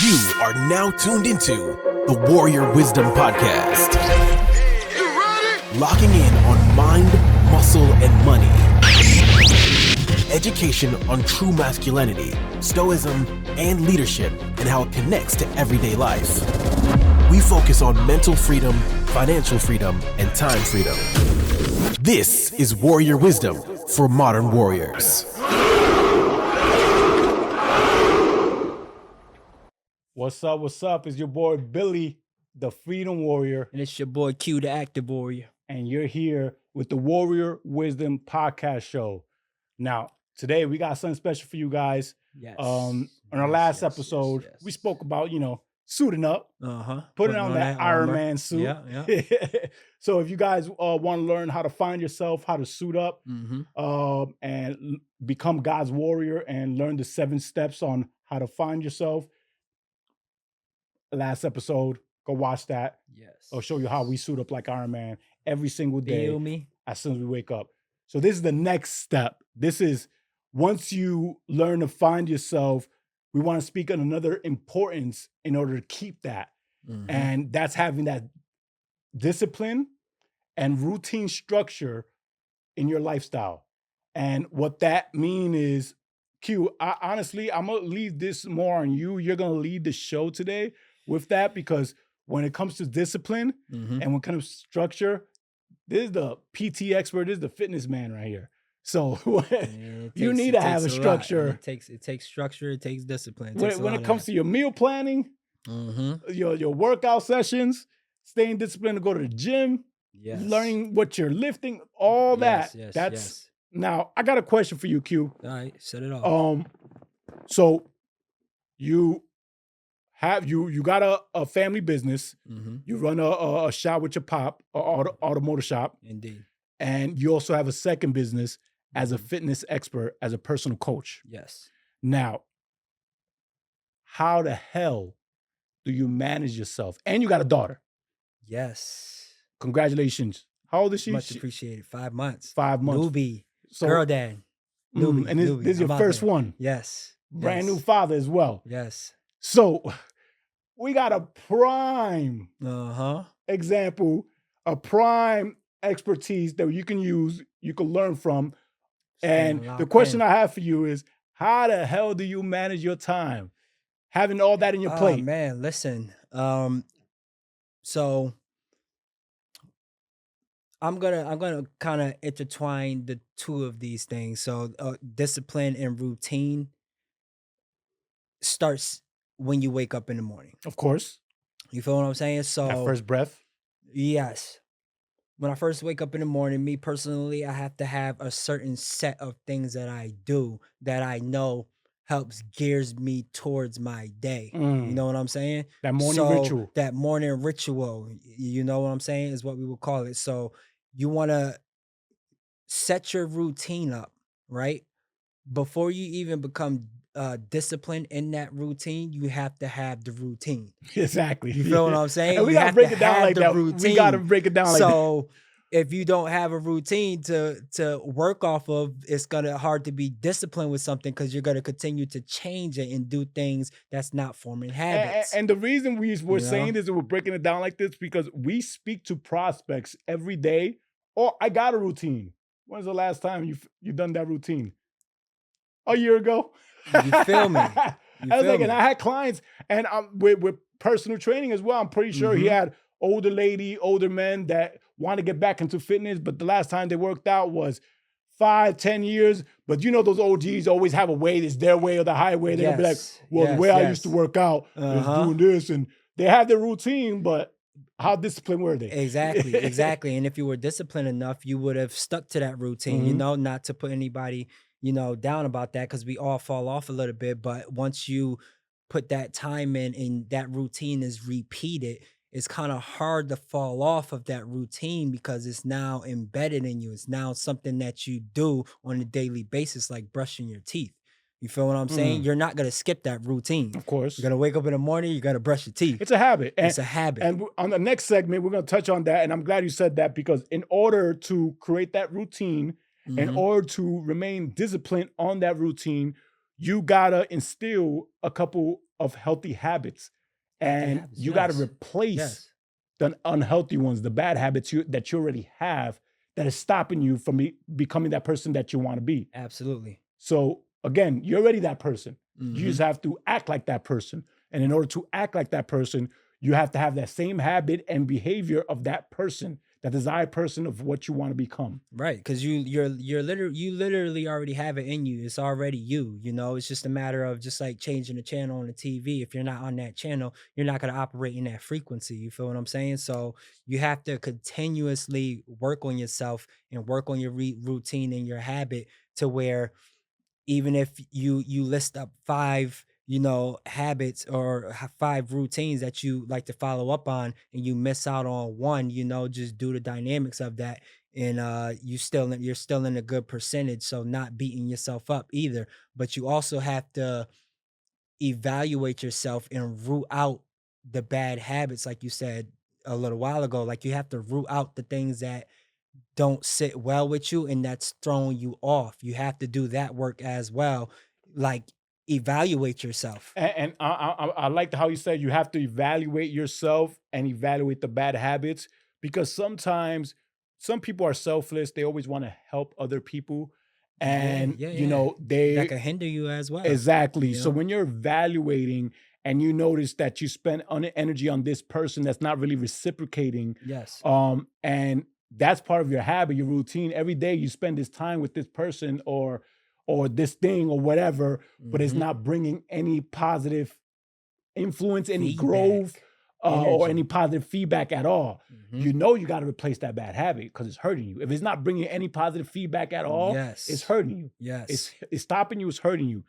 You are now tuned into the Warrior Wisdom Podcast. Locking in on mind, muscle, and money. Education on true masculinity, stoicism, and leadership, and how it connects to everyday life. We focus on mental freedom, financial freedom, and time freedom. This is Warrior Wisdom for modern warriors. What's up? What's up? It's your boy Billy, the Freedom Warrior. And it's your boy Q, the Active Warrior. And you're here with the Warrior Wisdom Podcast Show. Now, today we got something special for you guys. Yes. On our last episode, we spoke about, suiting up, putting on that Iron Man suit. Yeah. So if you guys want to learn how to find yourself, how to suit up, and become God's warrior and learn the 7 steps on how to find yourself, last episode, go watch that. Yes. I'll show you how we suit up like Iron Man every single day. Feel me? As soon as we wake up. So this is the next step. This is once you learn to find yourself, we want to speak on another importance in order to keep that. And that's having that discipline and routine structure in your lifestyle. And what that means is, Q, honestly, I'm going to leave this more on you. You're going to lead the show today with that, because when it comes to discipline and when it comes to structure, this is the PT expert, this is the fitness man right here. So you need to have a structure. It takes structure, it takes discipline. When it comes to your meal planning, your workout sessions, staying disciplined to go to the gym, learning what you're lifting, all that. That's Now, I got a question for you, Q. All right, set it off. So you have you got a family business. You run a shop with your pop, an automotive shop. Indeed. And you also have a second business as a fitness expert, as a personal coach. Yes. Now, how the hell do you manage yourself? And you got a daughter. Yes. Congratulations. How old is she? Much appreciated. 5 months. 5 months. Newbie. So, Girl dad. Newbie. And this is your first one. Yes. Brand new father as well. Yes. So we got a prime example, a prime expertise that you can use, you can learn from. And the question I have for you is, how the hell do you manage your time? Having all that in your plate. Oh man, listen. So I'm gonna kind of intertwine the two of these things. So discipline and routine starts when you wake up in the morning. Of course. You feel what I'm saying? So that first breath. Yes. When I first wake up in the morning, me personally, I have to have a certain set of things that I do that I know helps gears me towards my day. You know what I'm saying? That morning ritual. That morning ritual, you know what I'm saying, is what we would call it. So you want to set your routine up, right? Before you even become disciplined in that routine, you have to have the routine. Exactly. You feel what I'm saying? And we gotta break it down like that. We gotta break it down like that. So if you don't have a routine to work off of, it's gonna hard to be disciplined with something, because you're gonna continue to change it and do things that's not forming habits. And the reason we're saying this and we're breaking it down like this, because we speak to prospects every day. Oh, I got a routine. When's the last time you done that routine? A year ago. You feel me? And I had clients, and with personal training as well. I'm pretty sure he had older men that want to get back into fitness, but the last time they worked out was 5-10 years. But those OGs always have a way. It's their way or the highway. They're gonna be like, well, the way I used to work out is doing this, and they have their routine, but how disciplined were they? Exactly. And if you were disciplined enough, you would have stuck to that routine, not to put anybody down about that, because we all fall off a little bit. But once you put that time in and that routine is repeated, it's kind of hard to fall off of that routine, because it's now embedded in you. It's now something that you do on a daily basis, like brushing your teeth. You feel what I'm saying? You're not going to skip that routine. Of course. You're going to wake up in the morning, you got to brush your teeth. It's a habit. It's a habit. And on the next segment, we're going to touch on that. And I'm glad you said that, because in order to create that routine, in order to remain disciplined on that routine, you gotta instill a couple of healthy habits, and habits, you gotta yes. replace Yes. the unhealthy ones, the bad habits that you already have that is stopping you from becoming that person that you want to be. Absolutely. So again, you're already that person. You just Mhm. have to act like that person. And in order to act like that person, you have to have that same habit and behavior of that person, that desired person of what you want to become. Right, because you literally already have it in you. It's already you. You know, it's just a matter of just like changing the channel on the TV. If you're not on that channel, you're not going to operate in that frequency. You feel what I'm saying? So you have to continuously work on yourself and work on your routine and your habit to where even if you list up 5 habits or 5 routines that you like to follow up on, and you miss out on one, just due to dynamics of that, and you're still in a good percentage, so not beating yourself up either. But you also have to evaluate yourself and root out the bad habits, like you said a little while ago. Like, you have to root out the things that don't sit well with you and that's throwing you off. You have to do that work as well. Like, evaluate yourself. And I liked how you said you have to evaluate yourself and evaluate the bad habits, because sometimes some people are selfless. They always want to help other people. And, That they can hinder you as well. exactly. You So know? when you're evaluating and you notice that you spend energy on this person that's not really reciprocating, Yes. and that's part of your habit, your routine. Every day you spend this time with this person or this thing or whatever, but it's Mhm. not bringing any positive influence, any growth, Feedback, or any energy. positive feedback at all. Mhm. You got to replace that bad habit because it's hurting you. If it's not bringing any positive feedback at all, it's Yes. hurting you. Yes. It's stopping you. It's hurting you.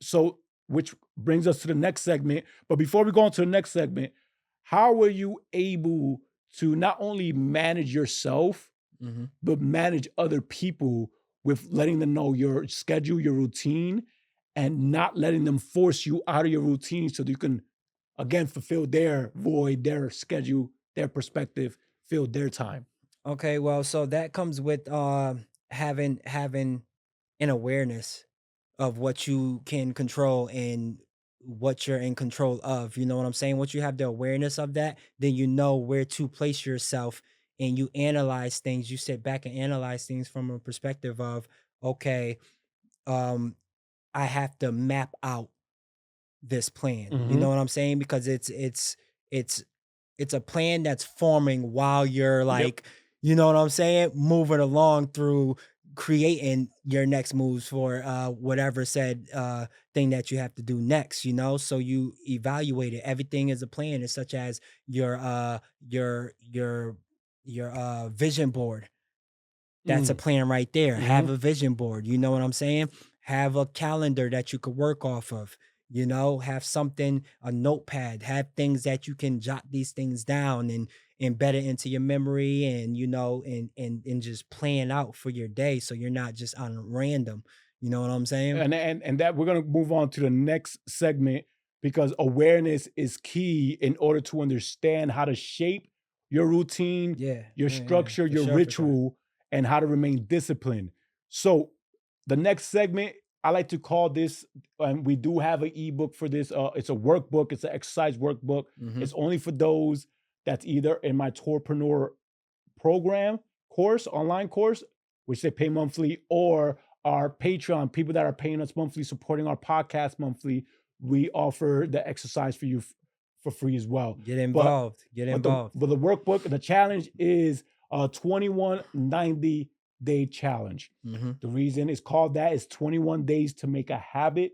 So which brings us to the next segment. But before we go on to the next segment, how were you able to not only manage yourself Mhm. but manage other people with letting them know your schedule, your routine, and not letting them force you out of your routine so that you can again fulfill their void, their schedule, their perspective, fill their time. Okay, well, so that comes with having an awareness of what you can control and what you're in control of. You know what I'm saying? Once you have the awareness of that, then you know where to place yourself, and you analyze things. You sit back and analyze things from a perspective of, okay, um, I have to map out this plan. You know Mhm. what I'm saying? Because it's it's a plan that's forming while you're Yep. like, you know what I'm saying, moving along through creating your next moves for whatever said thing that you have to do next, so you evaluate it. Everything is a plan. It's such as your vision board. That's a Mm. plan right there. Have Mhm. a vision board. You know what I'm saying? Have a calendar that you could work off of. Have something, a notepad, have things that you can jot these things down and embed it into your memory, and and just plan out for your day so you're not just on random. You know what I'm saying? And that we're gonna move on to the next segment because awareness is key in order to understand how to shape your routine, Yeah, your yeah, structure, for your sure, for sure. ritual, and how to remain disciplined. So the next segment, I like to call this, and we do have an ebook for this. It's a workbook, it's an exercise workbook. Hmm. It's only for those that's either in my Tourpreneur program course, online course, which they pay monthly, or our Patreon, people that are paying us monthly, supporting our podcast monthly, we offer the exercise for you for free as well. Get But involved. Get but the involved. but the workbook, the challenge is a 21 90-day challenge. Hmm. The reason it's called that is 21 days to make a habit,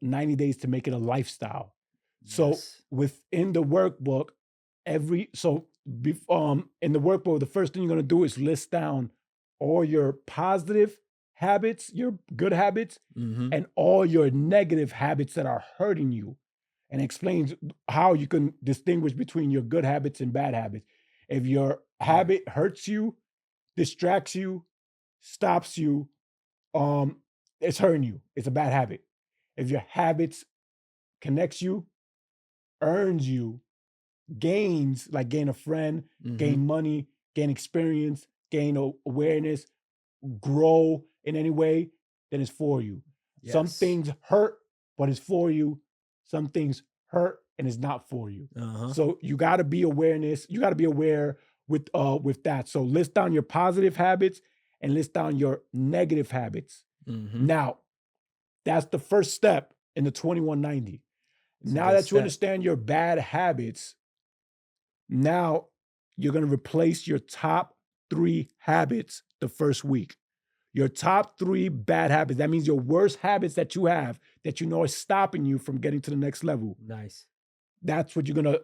90 days to make it a lifestyle. So Yes. within the workbook, in the workbook, the first thing you're gonna do is list down all your positive habits, your good habits, Hmm. and all your negative habits that are hurting you, and explains how you can distinguish between your good habits and bad habits. If your Right. habit hurts you, distracts you, stops you, um, it's hurting you. It's a bad habit. If your habits connects you, earns you, gains, like gain a friend, Hmm. gain money, gain experience, gain awareness, grow in any way, then it's for you. Some Yes. things hurt, but it's for you. Some things hurt and it's not for you. Uh-huh. So you got to be awareness. You got to be aware with that. So list down your positive habits and list down your negative habits. Mm-hmm. Now, that's the first step in the 2190. It's a Now good that you step. understand your bad habits, now you're going to replace your top 3 habits the first week. Your top 3 bad habits. That means your worst habits that you have that you know are stopping you from getting to the next level. Nice. That's what you're going to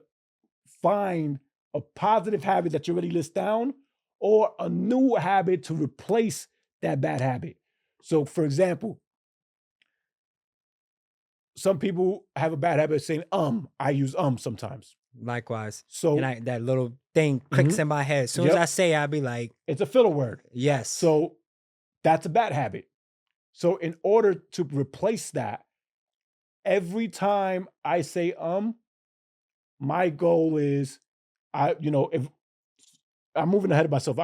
find, a positive habit that you already list down or a new habit to replace that bad habit. So, for example, some people have a bad habit of saying I use sometimes. Likewise. So And that little thing clicks in my head. As soon as I say it, I'll be like, it's a filler word. yes. So that's a bad habit. So in order to replace that, every time I say my goal is if I'm moving ahead of myself,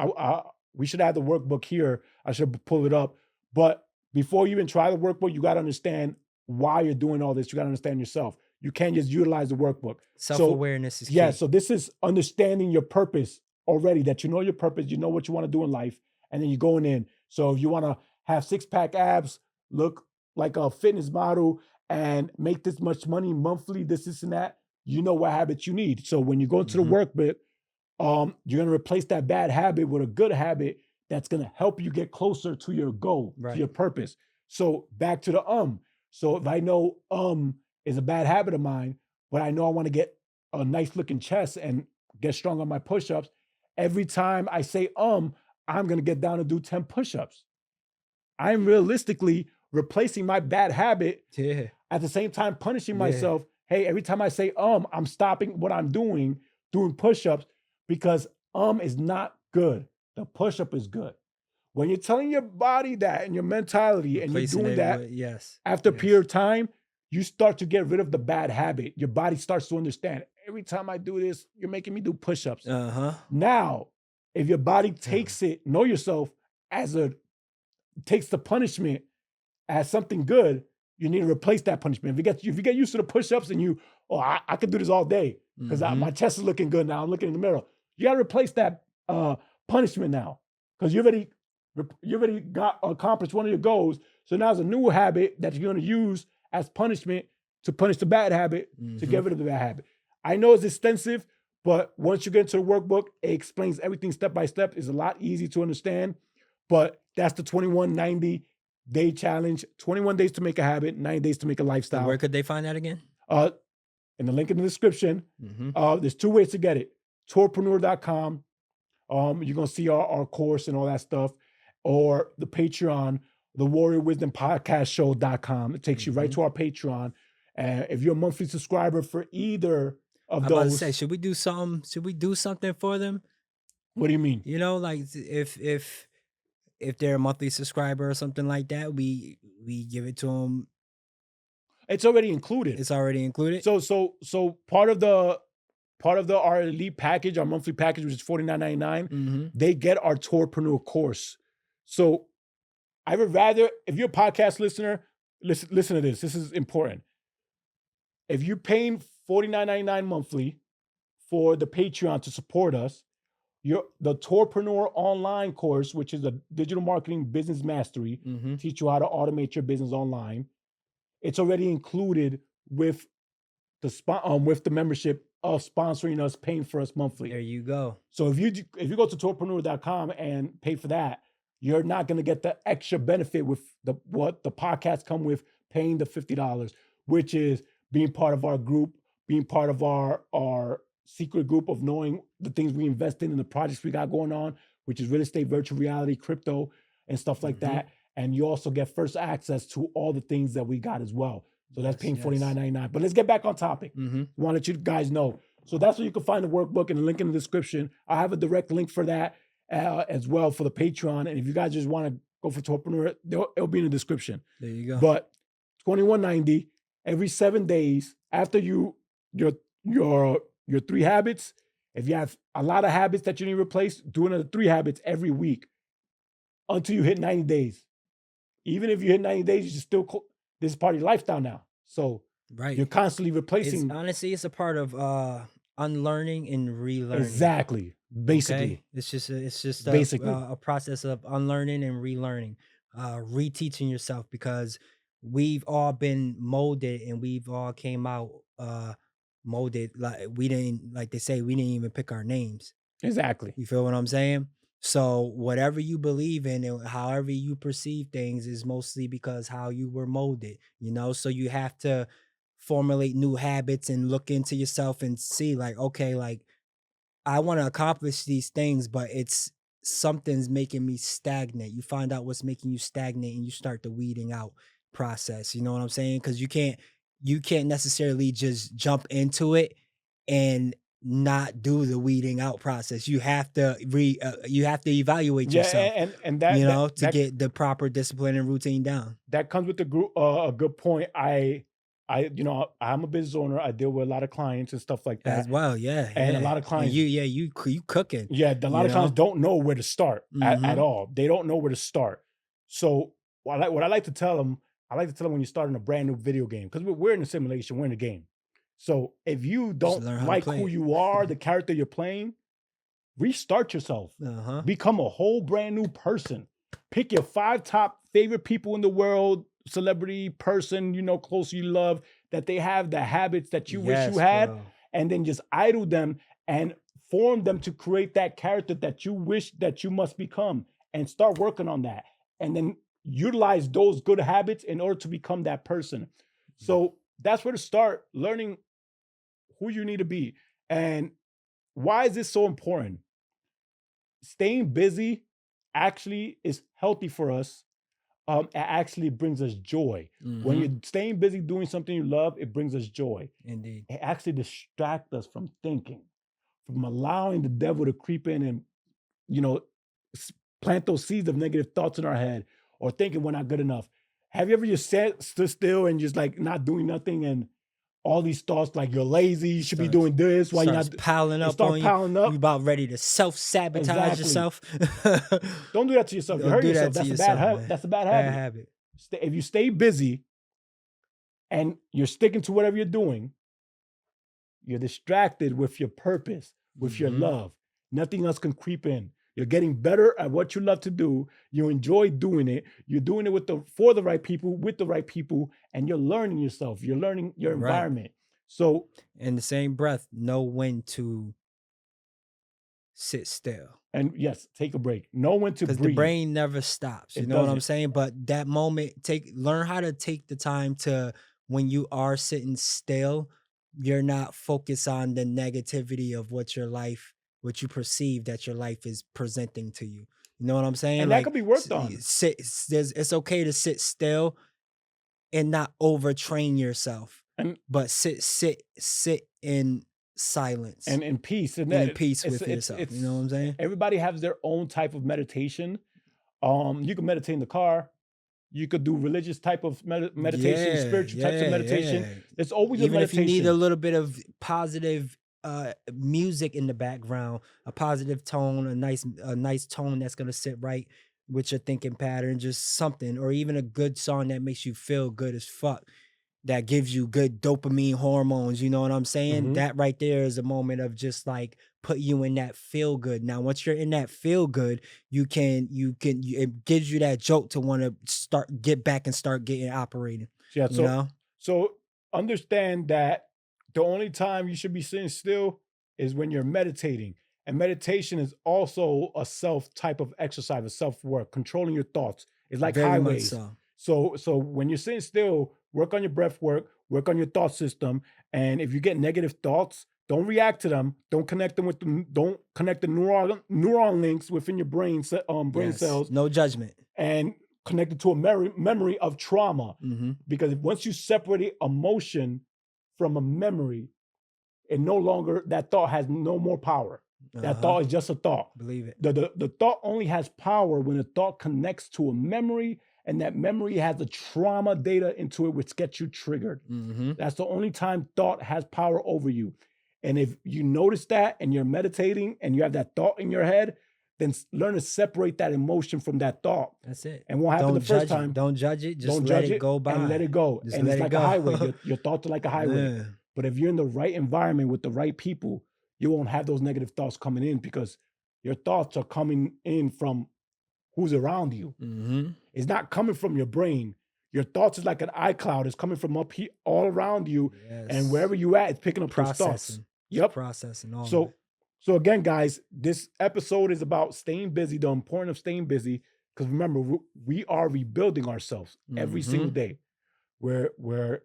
we should have the workbook here. I should pull it up. But before you even try the workbook, you got to understand why you're doing all this. You got to understand yourself. You can't just utilize the workbook. Self-awareness is key. Yeah, so this is understanding your purpose already, that you know your purpose, you know what you want to do in life, and then you're going in. So if you want to have 6-pack abs, look like a fitness model, and make this much money monthly, this and that, you know what habits you need. So when you go into the workbook, you're going to replace that bad habit with a good habit that's going to help you get closer to your goal, to your purpose. So back to the So if I know is a bad habit of mine, but I know I want to get a nice looking chest and get strong on my push-ups, every time I say I'm going to get down and do 10 push-ups. I'm realistically replacing my bad habit at the same time punishing myself. Hey, every time I say I'm stopping what I'm doing push-ups, because is not good. The push-up is good. When you're telling your body that and your mentality and you're doing that, after a period of time, you start to get rid of the bad habit. Your body starts to understand, every time I do this, you're making me do push-ups. Now, if your body takes it, know yourself, takes the punishment as something good, you need to replace that punishment. If you get used to the push-ups and I could do this all day because my chest is looking good now, I'm looking in the mirror. You got to replace that punishment now, because you already got accomplished one of your goals. So now it's a new habit that you're going to use as punishment to punish the bad habit, to get rid of the bad habit. I know it's extensive, but once you get into the workbook, it explains everything step by step. It's a lot easy to understand, but that's the 2190 day challenge. 21 days to make a habit, 90 days to make a lifestyle. And where could they find that again? In the link in the description. There's 2 ways to get it. Tourpreneur.com. You're going to see our course and all that stuff, or the Patreon, the Warrior Wisdom Podcast Show.com. It takes you right to our Patreon. And if you're a monthly subscriber for either of those. I was about to say, should we do something for them? What do you mean? Like if they're a monthly subscriber or something like that, we give it to them. It's already included. It's already included. So part of our elite package, our monthly package, which is $49.99, they get our Tourpreneur course. So I would rather, if you're a podcast listener, listen to this. This is important. If you're paying $49.99 monthly for the Patreon to support us, the Tourpreneur online course, which is a digital marketing business mastery, teach you how to automate your business online. It's already included with the membership of sponsoring us, paying for us monthly. There you go. So if you go to tourpreneur.com and pay for that, you're not going to get the extra benefit with what the podcasts come with, paying the $50, which is being part of our group, being part of our secret group of knowing the things we invest in and the projects we got going on, which is real estate, virtual reality, crypto, and stuff like that. And you also get first access to all the things that we got as well. So that's paying $49.99. But let's get back on topic. I want to let you guys know. So that's where you can find the workbook, and the link in the description. I have a direct link for that as well for the Patreon. And if you guys just want to go for Tourpreneur, it'll be in the description. There you go. But $21.90 every 7 days after your 3 habits. If you have a lot of habits that you need to replace, do another 3 habits every week until you hit 90 days. Even if you hit 90 days, you should still this is part of your lifestyle now. So Right. you're constantly It's replacing. honestly, it's a part of unlearning and relearning. Exactly. Basically. Okay, it's just Basically. a process of unlearning and relearning, reteaching yourself, because we've all been molded and we've all came out molded. Like we didn't, like they say, we didn't even pick our names. Exactly. You feel what I'm saying? So whatever you believe in and however you perceive things is mostly because how you were molded, so you have to formulate new habits and look into yourself and see, like, okay, like I want to accomplish these things, but it's something's making me stagnant. You find out what's making you stagnant and you start the weeding out process. You know what I'm saying? Because you can't necessarily just jump into it and not do the weeding out process. You have to evaluate Yeah, yourself, and that to get the proper discipline and routine down. that comes with the group. A good point. I'm a business owner. I deal with a lot of clients and stuff like that. As well, yeah. And yeah. a lot of clients, you cooking. yeah, a lot of clients don't know where to start at Mhm. all. They don't know where to start. So what I like to tell them, when you're starting a brand new video game, because we're in a simulation, we're in a game. So if you don't learn how to like play who it. you are, the character you're playing, restart yourself. Uh-huh. Become a whole brand new person. Pick your 5 top favorite people in the world, celebrity, person, close you love, that they have the habits that you wish you Yes, had, bro. and then just idle them and form them to create that character that you wish that you must become, and start working on that. And then utilize those good habits in order to become that person. So that's where to start learning who you need to be. And why is this so important? Staying busy actually is healthy for us. It actually brings us joy. When Mhm. you're staying busy doing something you love, it brings us joy. Indeed. It actually distracts us from thinking, from allowing the devil to creep in and, plant those seeds of negative thoughts in our head, or thinking we're not good enough. Have you ever just stood still and just like not doing nothing, and all these thoughts like you're lazy, you should be doing this, why you're Starts not piling they up start on you. piling up. You about ready to self-sabotage Exactly. yourself. Don't do that to yourself. You Don't hurt do yourself. that to That's a yourself, bad habit. man. That's a bad Bad habit. habit. If you stay busy and you're sticking to whatever you're doing, you're distracted with your purpose, with your Mhm. love. Nothing else can creep in. You're getting better at what you love to do. You enjoy doing it. You're doing it for the right people, with the right people, and you're learning yourself. You're learning your Right. environment. So In the same breath, know when to sit still. and yes, take a break. Know when to Because the breathe. brain never stops. You It know what I'm doesn't. saying? But that moment, learn how to take the time to, when you are sitting still, you're not focused on the negativity of what you perceive that your life is presenting to you. You know what I'm saying? And that could be worked on. It's okay to sit still and not overtrain yourself, And but sit in silence and in peace. and in peace with yourself. You know what I'm saying? Everybody has their own type of meditation. You can meditate in the car. You could do religious type of meditation, spiritual types of meditation. yeah. It's always Even a if you meditation. need a little bit of positive music in the background, a positive tone, a nice tone that's gonna sit right with your thinking pattern, just something, or even a good song that makes you feel good as fuck, that gives you good dopamine hormones. You know what I'm saying? Mhm. That right there is a moment of just like put you in that feel good. Now, once you're in that feel good, it gives you that jolt to want to get back and start getting operating. Yeah. You know? So understand that the only time you should be sitting still is when you're meditating. And meditation is also a self type of exercise, a self-work, controlling your thoughts. It's like Very much highways. so. So when you're sitting still, work on your breath work on your thought system. And if you get negative thoughts, don't react to them. Don't connect them don't connect the neuron links within your brain Yes. cells, No judgment. and connect it to a memory of trauma. Mhm. Because once you separate emotion from a memory, that thought has no more power. That thought is just a thought. Believe it. The thought only has power when the thought connects to a memory, and that memory has the trauma data into it, which gets you triggered. Mhm. That's the only time thought has power over you. And if you notice that and you're meditating and you have that thought in your head, then learn to separate that emotion from that thought. That's it. And won't happen Don't the first judge time. it. Don't judge it. Just Don't let judge it go by. and let it go. Just And let it's it like go. a highway. Your thoughts are like a highway. Yeah. But if you're in the right environment with the right people, you won't have those negative thoughts coming in because your thoughts are coming in from who's around you. Mm-hmm. It's not coming from your brain. Your thoughts is like an iCloud. It's coming from up here, all around you, Yes. and wherever you at, it's picking up those thoughts. Processing. Yep. Processing all of So, it. so again, guys, this episode is about staying busy. The importance of staying busy, because remember, we are rebuilding ourselves every single Mhm. day. We're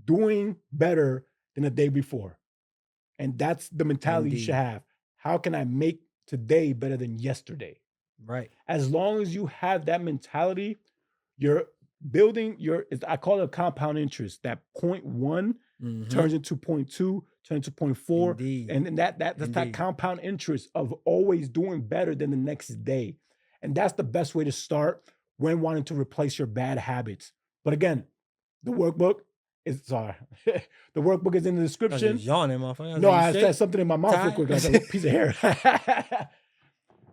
doing better than the day before, and that's the mentality you should Indeed. have. How can I make today better than yesterday? Right. As long as you have that mentality, you're building I call it a compound interest. That 0.1 Mhm. turns into 0.2, turns into 0.4. Indeed. And that's that Indeed. compound interest of always doing better than the next day. And that's the best way to start when wanting to replace your bad habits. But again, the workbook is the workbook is in the I was description. just yawning, motherfucker. No, like, I "You said straight? something in my mouth real Tired?" quick. I got a piece of hair.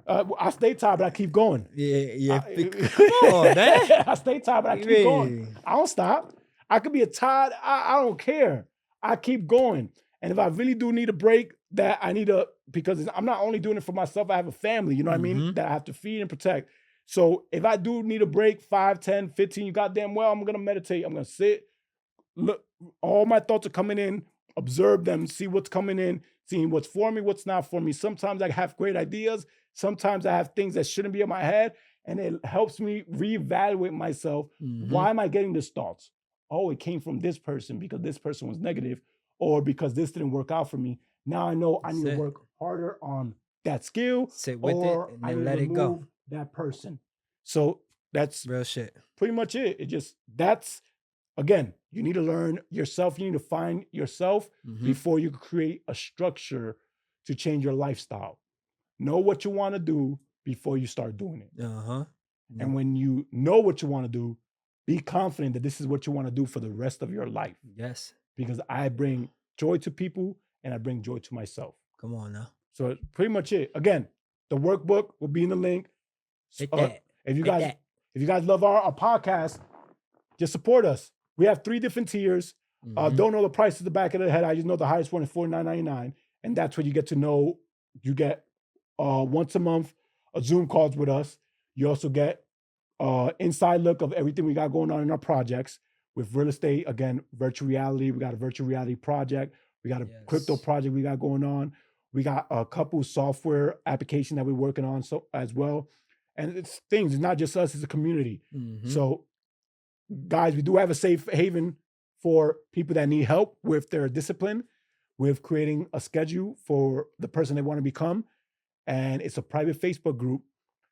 I stay tired, but I keep going. Yeah. I- Come on, man. I stay tired, but I keep going. Really? I don't stop. I could be a tired. I don't care. I keep going. And if I really do need a break, that I need because I'm not only doing it for myself, I have a family, you know what I mean, Mhm. that I have to feed and protect. So if I do need a break, 5, 10, 15, you goddamn well, I'm going to meditate. I'm going to sit. Look, all my thoughts are coming in, observe them, see what's coming in, seeing what's for me, what's not for me. Sometimes I have great ideas. Sometimes I have things that shouldn't be in my head, and it helps me reevaluate myself. Mhm. Why am I getting these thoughts? Oh, it came from this person because this person was negative, or because this didn't work out for me. Now I know I That's need it. to work harder on that skill, Sit with or it and I then need let to it go. remove that person. So that's Real shit. pretty much it. That's again, you need to learn yourself. You need to find yourself Mhm. before you create a structure to change your lifestyle. Know what you want to do before you start doing it. Uh-huh. And when you know what you want to do, be confident that this is what you want to do for the rest of your life. Yes. Because I bring joy to people and I bring joy to myself. Come on now. So it's pretty much it. Again, the workbook will be in the link. Hit that. If you Hit guys that. if you guys love our podcast, just support us. We have 3 different tiers. Mhm. Don't know the price at the back of the head. I just know the highest one is $49.99. And that's where you get to know, you get once a month Zoom calls with us. You also get inside look of everything we got going on in our projects with real estate. Again, virtual reality. We got a virtual reality project. We got a crypto Yes. project we got going on. We got a couple software application that we're working on as well. And it's things, it's not just us, it's a community. Mhm. So guys, we do have a safe haven for people that need help with their discipline, with creating a schedule for the person they want to become. And it's a private Facebook group.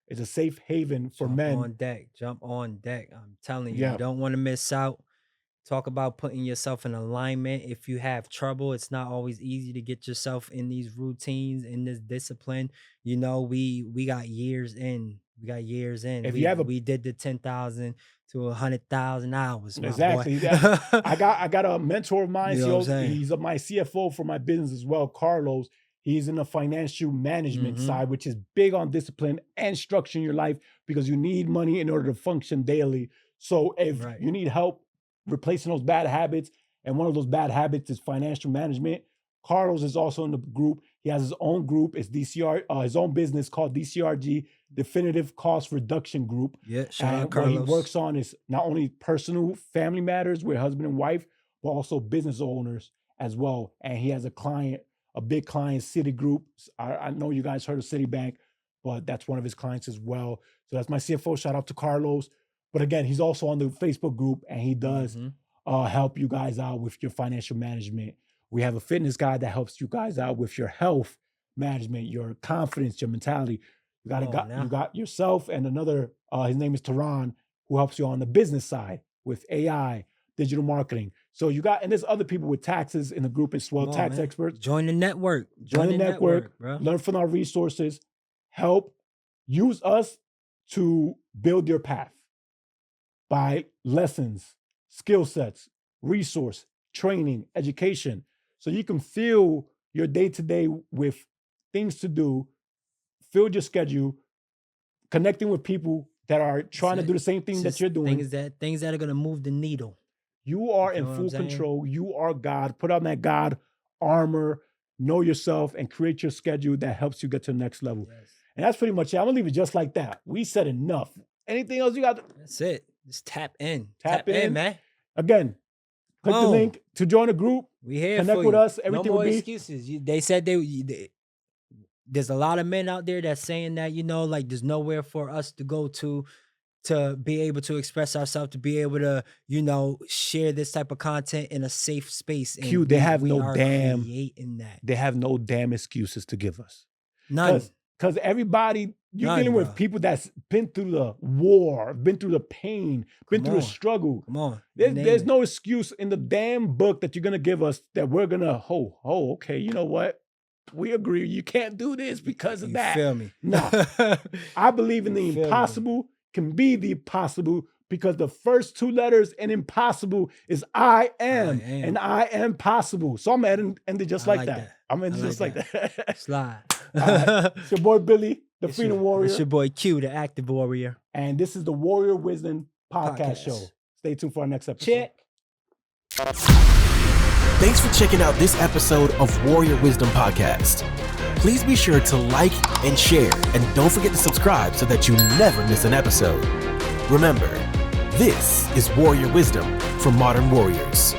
It's a safe haven for Jump men. on deck. Jump on deck. I'm telling you, Yeah. you don't want to miss out. Talk about putting yourself in alignment. If you have trouble, it's not always easy to get yourself in these routines, in this discipline. You know, we got years in. We got years in. If you have a we did the 10,000 to 100,000 hours. My exactly boy. I got a mentor of mine. You know what I'm saying? He's my CFO for my business as well, Carlos. He's in the financial management Mhm. side, which is big on discipline and structure in your life because you need money in order to function daily. So if Right. you need help replacing those bad habits, and one of those bad habits is financial management, Carlos is also in the group. He has his own group. It's DCR, his own business called DCRG, Definitive Cost Reduction Group. Yeah, shout out And what he Carlos. works on is not only personal family matters with husband and wife, but also business owners as well. And he has a client, a big client, Citigroup. I know you guys heard of Citibank, but that's one of his clients as well. So that's my CFO. Shout out to Carlos. But again, he's also on the Facebook group, and he does Mhm. help you guys out with your financial management. We have a fitness guy that helps you guys out with your health management, your confidence, your mentality. You got Come on now. you got yourself and another. His name is Tehran, who helps you on the business side with AI, digital marketing. So you got, and there's other people with taxes in the group as well, Come on, tax man. experts. Join the network. Join the network, bro. learn from our resources, help use us to build your path by lessons, skill sets, resource, training, education. So you can fill your day-to-day with things to do, fill your schedule connecting with people that are trying to it. do the same thing It's that just you're doing. things that are gonna move the needle. You are You in feel what full I'm saying? control. You are God. Put on that God armor, know yourself, and create your schedule that helps you get to the next level. Yes. And that's pretty much it. I'm gonna leave it just like that. We said enough. Anything else you got? That's it. Just tap in. Tap in. man. Again, click the Boom. link to join the group. We here Connect for with you. us. Everything no more will be. excuses. They said there's a lot of men out there that's saying that, like there's nowhere for us to go to be able to express ourselves, to be able to, share this type of content in a safe space. And Q, they have we no are damn- creating that. They have no damn excuses to give us. None. Because everybody, you're None, dealing with bro. people that's been through the war, been through the pain, been Come through the on. struggle. Come on. There's name no excuse in the damn book that you're gonna give us that we're gonna, okay, you know what? We agree. You can't do this because of You that. feel me? No. I believe in the You feel me? impossible can be the possible because the first two letters in impossible is I am, am. and I am possible. So I'm gonna end it just I like like that. that. I'm gonna I end it just like like that. Slide. All right. It's your boy Billy, the It's Freedom your- Warrior, It's your boy Q, the active warrior. and this is the Warrior Wisdom podcast Podcast. show. Stay tuned for our next episode. Check. Thanks for checking out this episode of Warrior Wisdom Podcast. Please be sure to like and share, and don't forget to subscribe so that you never miss an episode. Remember, this is Warrior Wisdom for Modern Warriors.